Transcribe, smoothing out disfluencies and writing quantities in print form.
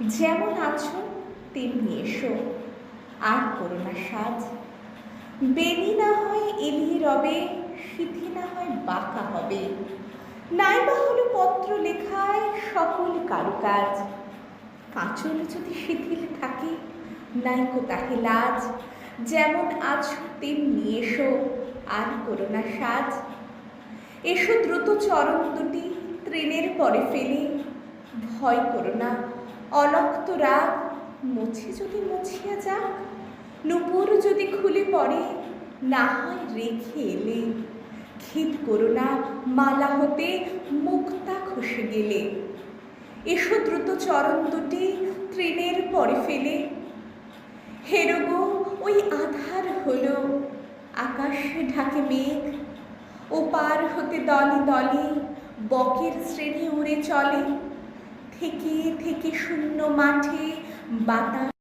যেমন আছো তেমনি এসো, আর করো না সাজ। বেনি না হয় এলিয়ে রবে, সিথি না হয় বাঁকা হবে। নাইবা হলো পত্র লেখায় সকল কারুকাজ। কাঁচল যদি শিথিল থাকে, নাইকো তাহে লাজ। যেমন আছো তেমনি এসো, আর করো না সাজ। এসো দ্রুত চরণ দুটি তৃণের পরে ফেলে। ভয় করো না, অলক্ত রাগ মুছে যদি মুছিয়া যাক। নূপুর যদি খুলে পড়ে, না হয় রেখে এলে। খিদ করো না, মালা হতে মুক্তা খসে গেলে। এসো দ্রুত চরণ দুটি তৃণের পরে ফেলে। হেরো গো, ওই আধার হলো, আকাশে ঢাকে মেঘ। ও পার হতে দলে দলে বকের শ্রেণী উড়ে চলে। থেকে থেকে শূন্য মাঠে বাতাস